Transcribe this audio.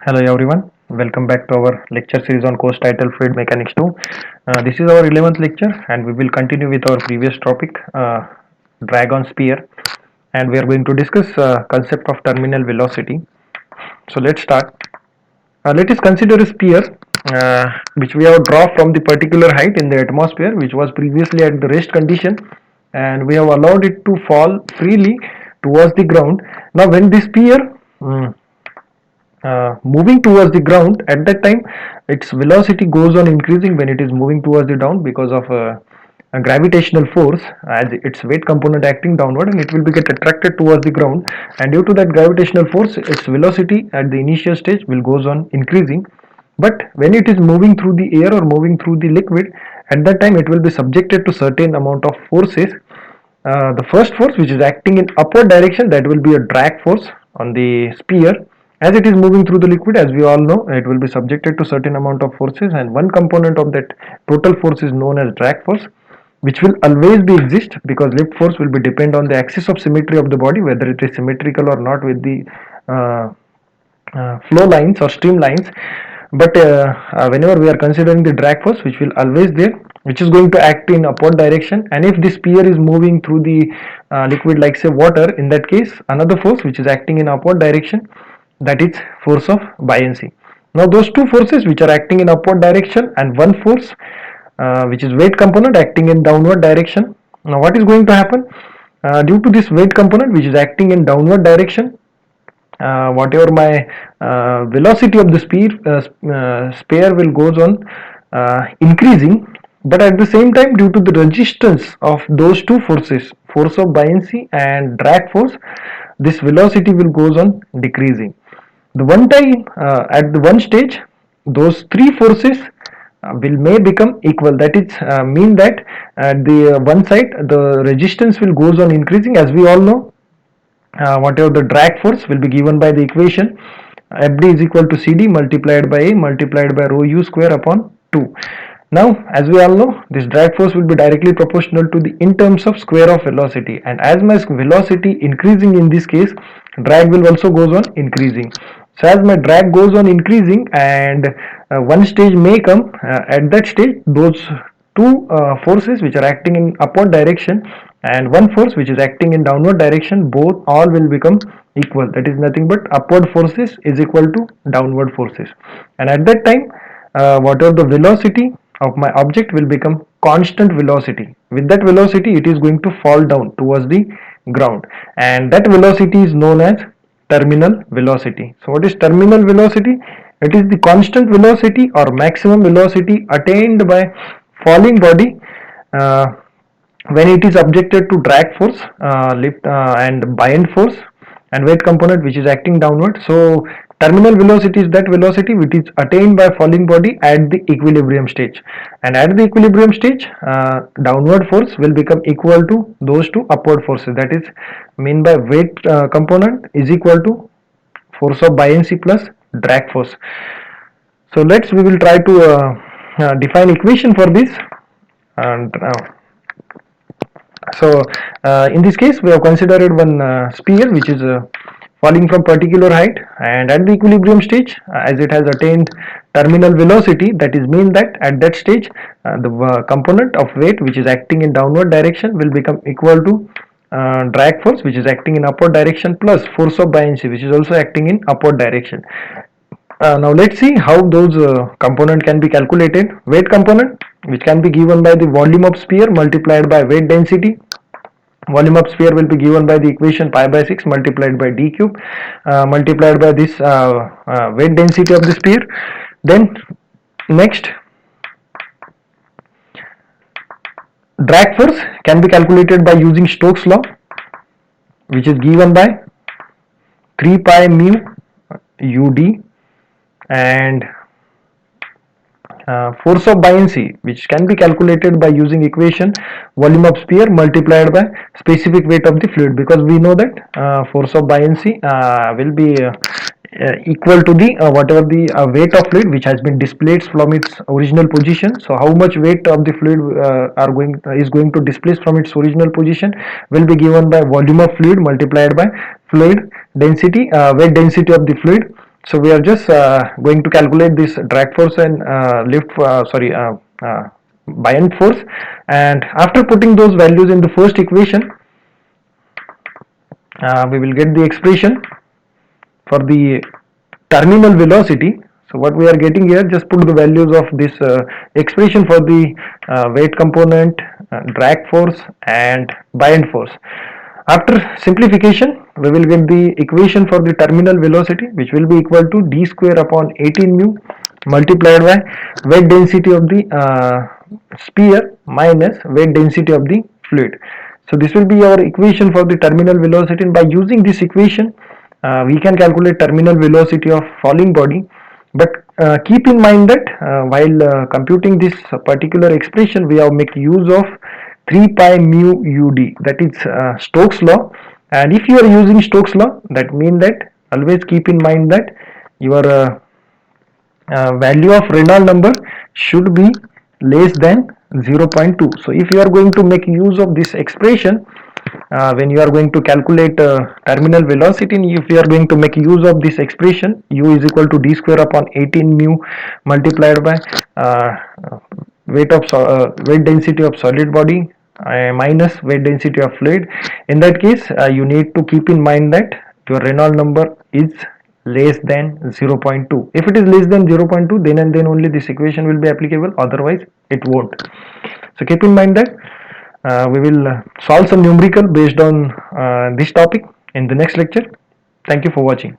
Hello everyone, welcome back to our lecture series on course title Fluid Mechanics 2. This is our 11th lecture and we will continue with our previous topic drag on sphere, and we are going to discuss concept of terminal velocity. So let's start. Let us consider a sphere which we have drawn from the particular height in the atmosphere, which was previously at the rest condition, and we have allowed it to fall freely towards the ground. Now when this sphere moving towards the ground, at that time its velocity goes on increasing when it is moving towards the down because of a gravitational force, as its weight component acting downward, and it will be get attracted towards the ground, and due to that gravitational force its velocity at the initial stage will goes on increasing. But when it is moving through the air or moving through the liquid, at that time it will be subjected to certain amount of forces. The first force, which is acting in upward direction, that will be a drag force on the sphere. As it is moving through the liquid, as we all know, it will be subjected to certain amount of forces, and one component of that total force is known as drag force, which will always be exist because lift force will be depend on the axis of symmetry of the body, whether it is symmetrical or not with the uh, flow lines or streamlines. But whenever we are considering the drag force, which will always there, which is going to act in upward direction, and if the sphere is moving through the liquid like say water, in that case another force which is acting in upward direction, that is force of buoyancy. Now those two forces which are acting in upward direction and one force which is weight component acting in downward direction. Now what is going to happen due to this weight component which is acting in downward direction, whatever my velocity of the sphere will goes on increasing, but at the same time due to the resistance of those two forces, force of buoyancy and drag force, this velocity will goes on decreasing. The one time at the one stage those three forces will may become equal, that is mean that at the one side the resistance will goes on increasing. As we all know, whatever the drag force will be given by the equation Fd is equal to Cd multiplied by A multiplied by rho u square upon 2. Now as we all know, this drag force will be directly proportional to the in terms of square of velocity, and as my velocity increasing, in this case drag will also goes on increasing. So as my drag goes on increasing, and one stage may come, at that stage those two forces which are acting in upward direction and one force which is acting in downward direction, both all will become equal. That is nothing but upward forces is equal to downward forces, and at that time whatever the velocity of my object will become constant velocity. With that velocity it is going to fall down towards the ground, and that velocity is known as terminal velocity. So what is terminal velocity? It is the constant velocity or maximum velocity attained by falling body uh, when it is subjected to drag force, lift and buoyant force and weight component which is acting downward. So terminal velocity is that velocity which is attained by falling body at the equilibrium stage, and at the equilibrium stage downward force will become equal to those two upward forces, that is mean by weight component is equal to force of buoyancy plus drag force. So we will try to define equation for this. And so in this case we have considered one sphere which is falling from particular height, and at the equilibrium stage as it has attained terminal velocity, that is mean that at that stage the component of weight which is acting in downward direction will become equal to drag force which is acting in upward direction plus force of buoyancy which is also acting in upward direction. Now let's see how those component can be calculated. Weight component, which can be given by the volume of sphere multiplied by weight density. Volume of sphere will be given by the equation pi by 6 multiplied by d cube multiplied by this weight density of the sphere. Then next, drag force can be calculated by using Stokes law, which is given by 3 pi mu ud, and force of buoyancy which can be calculated by using equation volume of sphere multiplied by specific weight of the fluid, because we know that force of buoyancy will be equal to the whatever the weight of fluid which has been displaced from its original position. So how much weight of the fluid is going to displace from its original position will be given by volume of fluid multiplied by fluid density, weight density of the fluid. So we are just going to calculate this drag force and buoyant force, and after putting those values in the first equation, we will get the expression for the terminal velocity. So what we are getting here, just put the values of this expression for the weight component, drag force and buoyant force. After simplification, we will get the equation for the terminal velocity, which will be equal to d square upon 18 mu multiplied by weight density of the sphere minus weight density of the fluid. So this will be our equation for the terminal velocity, and by using this equation we can calculate terminal velocity of falling body. But keep in mind that while computing this particular expression, we have make use of 3 pi mu ud, that is Stokes law. And if you are using Stokes law, that means that always keep in mind that your value of Reynolds number should be less than 0.2. So if you are going to make use of this expression when you are going to calculate terminal velocity, and if you are going to make use of this expression, u is equal to d square upon 18 mu multiplied by weight density of solid body minus weight density of fluid. In that case, you need to keep in mind that your Reynolds number is less than 0.2. If it is less than 0.2, then and then only this equation will be applicable, otherwise it won't. So keep in mind that we will solve some numerical based on this topic in the next lecture. Thank you for watching.